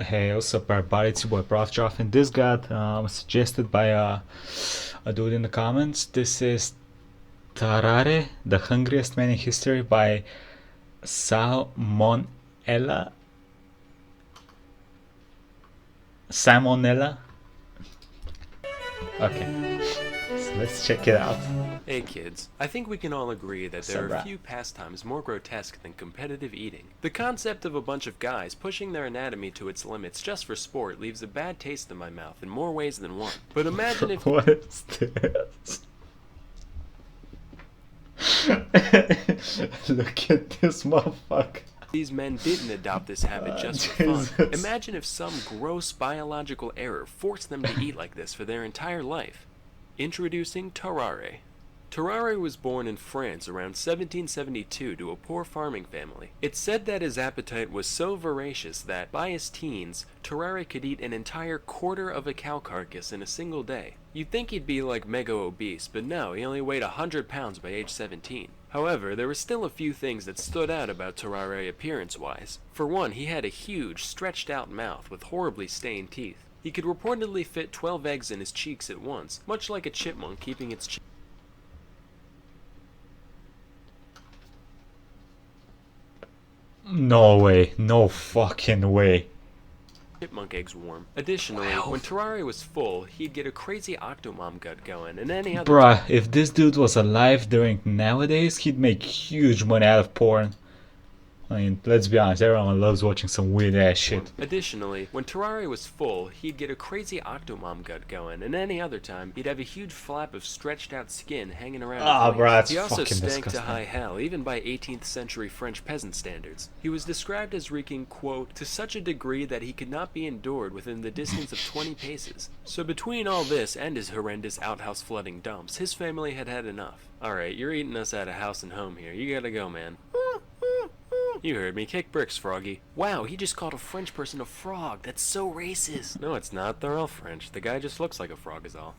Hey, what's up, everybody? It's your boy Proftrof, and this got suggested by a dude in the comments. This is Tarrare, the hungriest man in history by Salmonella. Salmonella. Okay, so let's check it out. Hey kids, I think we can all agree that there are Sabra. few pastimes more grotesque than competitive eating. The concept of a bunch of guys pushing their anatomy to its limits just for sport leaves a bad taste in my mouth in more ways than one. But imagine if What is this? Look at this motherfucker. these men didn't adopt this habit just for fun. Jesus. Imagine if some gross biological error forced them to eat like this for their entire life. Introducing Tarrare. Tarrare was born in France around 1772 to a poor farming family. It's said that his appetite was so voracious that, by his teens, Tarrare could eat an entire quarter of a cow carcass in a single day. You'd think he'd be like mega obese, but no, he only weighed 100 pounds by age 17. However, there were still a few things that stood out about Tarrare appearance-wise. For one, he had a huge, stretched-out mouth with horribly stained teeth. He could reportedly fit 12 eggs in his cheeks at once, much like a chipmunk keeping its No way, no fucking way. chipmunk eggs warm. Additionally, when Tarrare was full, he'd get a crazy octomom gut going, and any other Bruh, if this dude was alive during nowadays, he'd make huge money out of porn. I mean, let's be honest, everyone loves watching some weird ass shit. Additionally, when Tarrare was full, he'd get a crazy octomom gut going, and any other time, he'd have a huge flap of stretched out skin hanging around Ah, his bruh, wings. that's He also fucking stank disgusting. to high hell, even by 18th century French peasant standards. He was described as reeking, quote, to such a degree that he could not be endured within the distance of 20 paces. So between all this and his horrendous outhouse flooding dumps, his family had had enough. Alright, you're eating us out of house and home here. You gotta go, man. You heard me. Kick bricks, Froggy. Wow, he just called a French person a frog. That's so racist. No, it's not. They're all French. The guy just looks like a frog is all.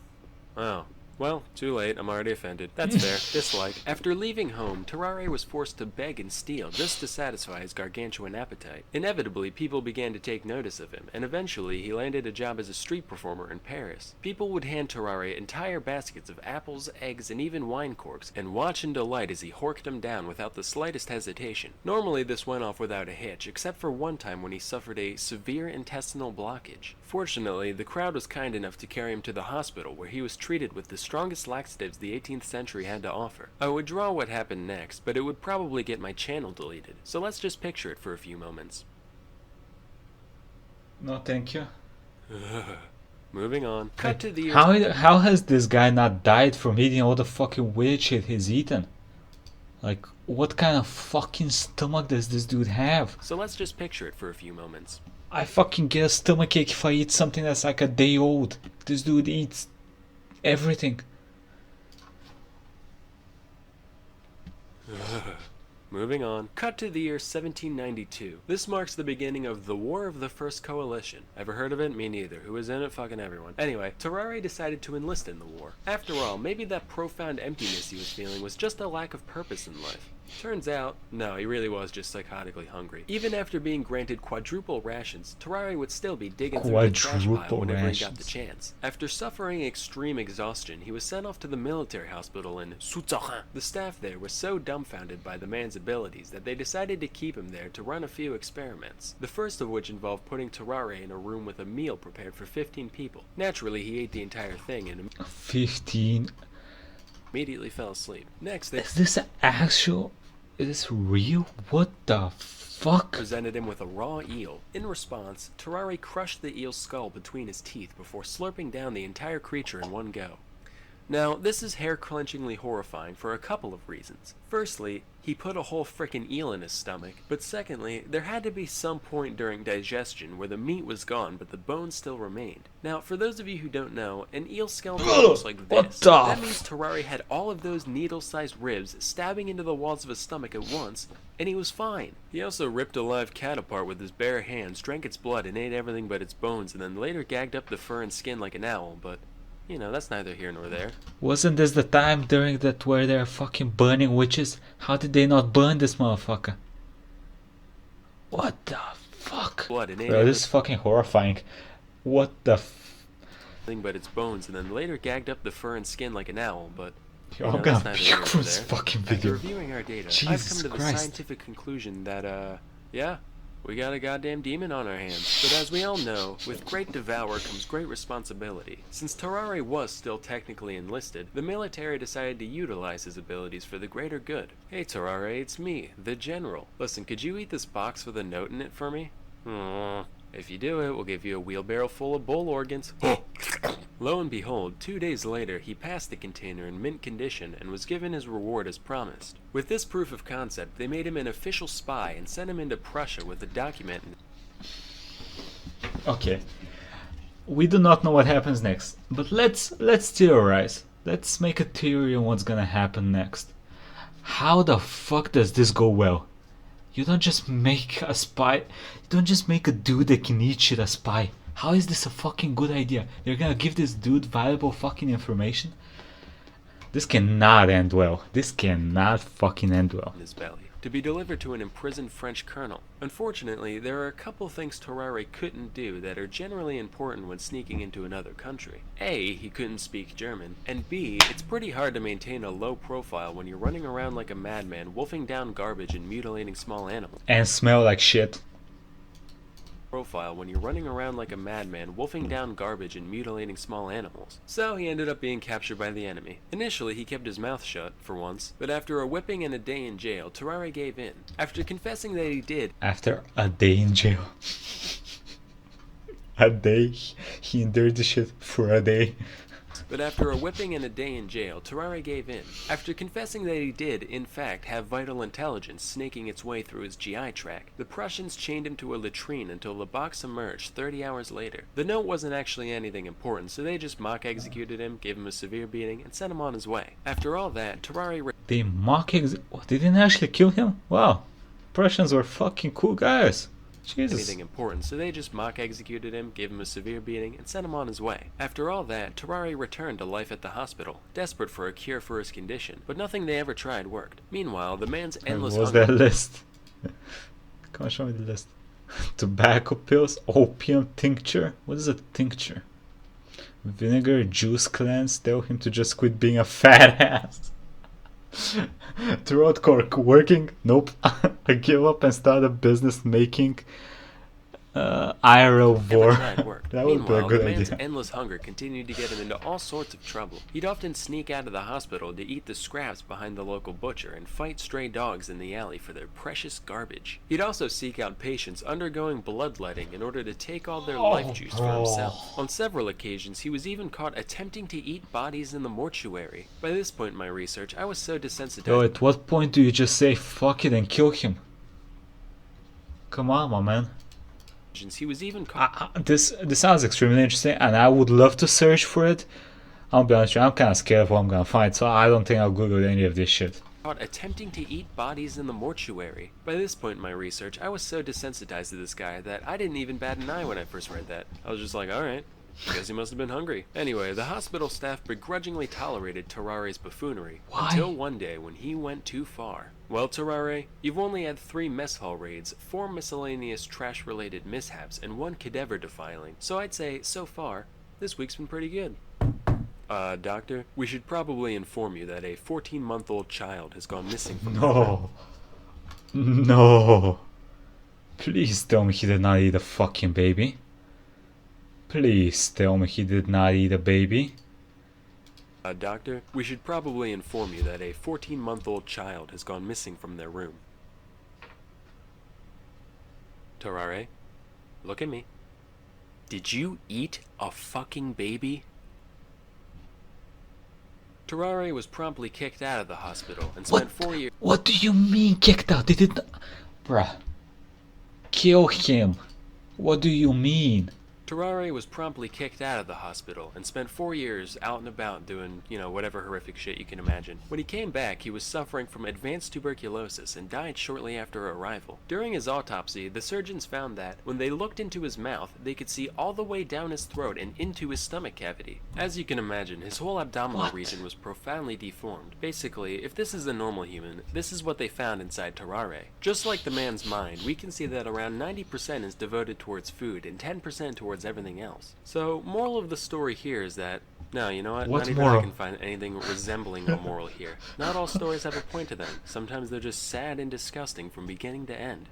Oh. Well, too late. I'm already offended. That's fair. Dislike. After leaving home, Tarrare was forced to beg and steal just to satisfy his gargantuan appetite. Inevitably, people began to take notice of him, and eventually he landed a job as a street performer in Paris. People would hand Tarrare entire baskets of apples, eggs, and even wine corks, and watch in delight as he horked them down without the slightest hesitation. Normally, this went off without a hitch, except for one time when he suffered a severe intestinal blockage. Fortunately, the crowd was kind enough to carry him to the hospital, where he was treated with the strongest laxatives the 18th century had to offer. I would draw what happened next, but it would probably get my channel deleted, so let's just picture it for a few moments. No, thank you. Moving on. Cut to the year. How has this guy not died from eating all the fucking weird shit he's eaten? Like, what kind of fucking stomach does this dude have? So let's just picture it for a few moments. I fucking get a stomachache if I eat something that's like a day old. This dude eats everything. Moving on. Cut to the year 1792. This marks the beginning of the War of the First Coalition. Ever heard of it? Me neither. Who was in it? Fucking everyone. Anyway, Tarrare decided to enlist in the war. After all, maybe that profound emptiness he was feeling was just a lack of purpose in life. Turns out, no, he really was just psychotically hungry. Even after being granted quadruple rations, Tarrare would still be digging through the trash pile whenever he got the chance. After suffering extreme exhaustion, he was sent off to the military hospital in Soutzarin. The staff there was so dumbfounded by the man's abilities that they decided to keep him there to run a few experiments. The first of which involved putting Tarrare in a room with a meal prepared for 15 people. Naturally, he ate the entire thing and 15. immediately fell asleep. Next, they Is this actual? Is this real? What the fuck? presented him with a raw eel. In response, Tarrare crushed the eel's skull between his teeth before slurping down the entire creature in one go. Now, this is hair-clenchingly horrifying for a couple of reasons. Firstly, he put a whole frickin' eel in his stomach, but secondly, there had to be some point during digestion where the meat was gone but the bones still remained. Now, for those of you who don't know, an eel skeleton looks like What this. the That means Tarrare had all of those needle-sized ribs stabbing into the walls of his stomach at once, and he was fine. He also ripped a live cat apart with his bare hands, drank its blood, and ate everything but its bones, and then later gagged up the fur and skin like an owl, but you know, that's neither here nor there. Wasn't this the time during that where they're fucking burning witches? How did they not burn this motherfucker? What the fuck? fuck? blood and ate Bro, this is fucking horrifying. What the everything but its bones, and then later gagged up the fur and skin like an owl, but Yo, you I'm know, gonna that's neither puke here nor for this there. fucking After video. reviewing our data, I've Jesus come to the Christ. scientific conclusion that, yeah, we got a goddamn demon on our hands. But as we all know, with great devour comes great responsibility. Since Tarrare was still technically enlisted, the military decided to utilize his abilities for the greater good. Hey Tarrare, it's me, the General. Listen, could you eat this box with a note in it for me? If you do it, we'll give you a wheelbarrow full of bull organs. Lo and behold, 2 days later, he passed the container in mint condition and was given his reward as promised. With this proof of concept, they made him an official spy and sent him into Prussia with a document. Okay. We do not know what happens next, but let's theorize. Let's make a theory on what's gonna happen next. How the fuck does this go well? You don't just make a spy. You don't just make a dude that can eat shit a spy. How is this a fucking good idea? You're gonna give this dude valuable fucking information? This cannot end well. This cannot fucking end well. In his belly, to be delivered to an imprisoned French colonel. Unfortunately, there are a couple things Tarrare couldn't do that are generally important when sneaking into another country. A, he couldn't speak German, and B, it's pretty hard to maintain a low profile when you're running around like a madman, wolfing down garbage and mutilating small animals. And smell like shit. Profile when you're running around like a madman, wolfing down garbage and mutilating small animals. So he ended up being captured by the enemy. Initially, he kept his mouth shut, for once, but after a whipping and a day in jail, Tarrare gave in. After confessing that he did, After a day in jail. A day? He endured the shit for a day. but after a whipping and a day in jail, Tarrare gave in. After confessing that he did, in fact, have vital intelligence snaking its way through his GI tract, the Prussians chained him to a latrine until the box emerged 30 hours later. The note wasn't actually anything important, so they just mock executed him, gave him a severe beating, and sent him on his way. After all that, Tarrare They they didn't actually kill him? Wow. Prussians were fucking cool guys. Jesus. anything important, so they just mock executed him, gave him a severe beating, and sent him on his way. After all that, Tarrare returned to life at the hospital, desperate for a cure for his condition, but nothing they ever tried worked. Meanwhile, the man's endless What was hunger that list? Come on, show me the list. Tobacco pills, opium tincture. What is a tincture? Vinegar, juice cleanse. Tell him to just quit being a fat ass. Throat cork working? Nope. I give up and start a business making Aerovore. tried worked. That would be a Meanwhile, good the man's idea. endless hunger continued to get him into all sorts of trouble. He'd often sneak out of the hospital to eat the scraps behind the local butcher and fight stray dogs in the alley for their precious garbage. He'd also seek out patients undergoing bloodletting in order to take all their life juice for himself. On several occasions, he was even caught attempting to eat bodies in the mortuary. By this point in my research, I was so desensitized. Yo, at what point do you just say fuck it and kill him? Come on, my man. He was even caught. This sounds extremely interesting, and I would love to search for it. I'll be honest with you, I'm kind of scared of what I'm gonna find, so I don't think I'll Google any of this shit. Attempting to eat bodies in the mortuary. By this point in my research, I was so desensitized to this guy that I didn't even bat an eye when I first read that. I was just like, alright, guess he must have been hungry. Anyway, the hospital staff begrudgingly tolerated Tarrare's buffoonery. Why? Until one day when he went too far. Well, Tarrare, you've only had 3 mess hall raids, 4 miscellaneous trash-related mishaps, and 1 cadaver defiling. So I'd say, so far, this week's been pretty good. Doctor, we should probably inform you that a 14-month-old child has gone missing from No. No. Please tell me he did not eat a fucking baby. Please tell me he did not eat a baby. Doctor, we should probably inform you that a 14-month-old child has gone missing from their room. Tarrare, look at me. Did you eat a fucking baby? Tarrare was promptly kicked out of the hospital and spent 4 years. What do you mean kicked out? Bruh. Kill him. What do you mean? Tarrare was promptly kicked out of the hospital and spent 4 years out and about doing, whatever horrific shit you can imagine. When he came back, he was suffering from advanced tuberculosis and died shortly after arrival. During his autopsy, the surgeons found that, when they looked into his mouth, they could see all the way down his throat and into his stomach cavity. As you can imagine, his whole abdominal region was profoundly deformed. Basically, if this is a normal human, this is what they found inside Tarrare. Just like the man's mind, we can see that around 90% is devoted towards food and 10% towards everything else. So, moral of the story here is that, no, you know what? What's Not even moral? I can find anything resembling a moral here. Not all stories have a point to them. Sometimes they're just sad and disgusting from beginning to end.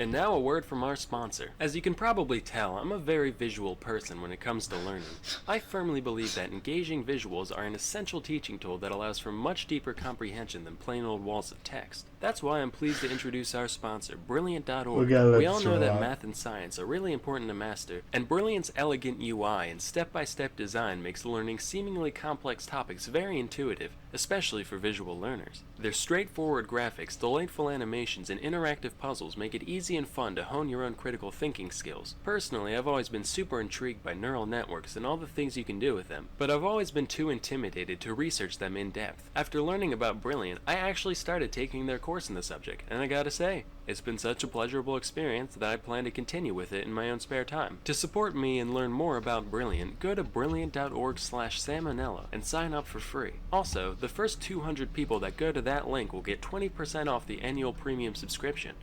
And now a word from our sponsor. As you can probably tell, I'm a very visual person when it comes to learning. I firmly believe that engaging visuals are an essential teaching tool that allows for much deeper comprehension than plain old walls of text. That's why I'm pleased to introduce our sponsor, Brilliant.org. We all know that math and science are really important to master, and Brilliant's elegant UI and step-by-step design makes learning seemingly complex topics very intuitive, especially for visual learners. Their straightforward graphics, delightful animations, and interactive puzzles make it easy and fun to hone your own critical thinking skills. Personally, I've always been super intrigued by neural networks and all the things you can do with them, but I've always been too intimidated to research them in depth. After learning about Brilliant, I actually started taking their course in the subject, and I gotta say, it's been such a pleasurable experience that I plan to continue with it in my own spare time. To support me and learn more about Brilliant, go to brilliant.org/salmonella and sign up for free. Also, the first 200 people that go to that link will get 20% off the annual premium subscription.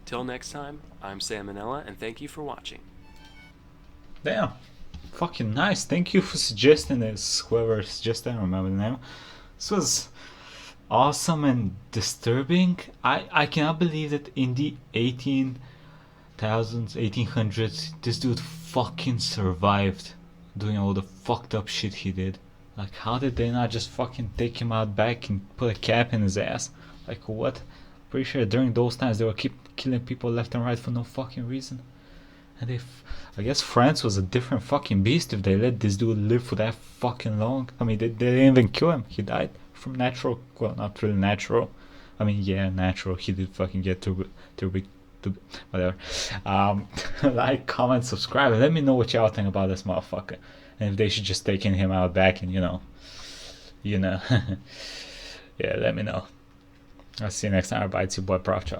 Till next time, I'm Salmonella, and thank you for watching. Damn. Fucking nice. Thank you for suggesting this. Whoever suggested, I don't remember the name. This was awesome and disturbing. I cannot believe that in the 1800s, this dude fucking survived doing all the fucked up shit he did. Like, how did they not just fucking take him out back and put a cap in his ass? Like, what? Pretty sure during those times they were keep killing people left and right for no fucking reason. And I guess France was a different fucking beast if they let this dude live for that fucking long. I mean, they didn't even kill him. He died from natural, well, not really natural. I mean, yeah, natural. He did fucking get too big, whatever. Like, comment, subscribe, and let me know what y'all think about this motherfucker, and if they should just taking him out back and yeah, let me know. I'll see you next time. Bye. It's your boy Proftrof.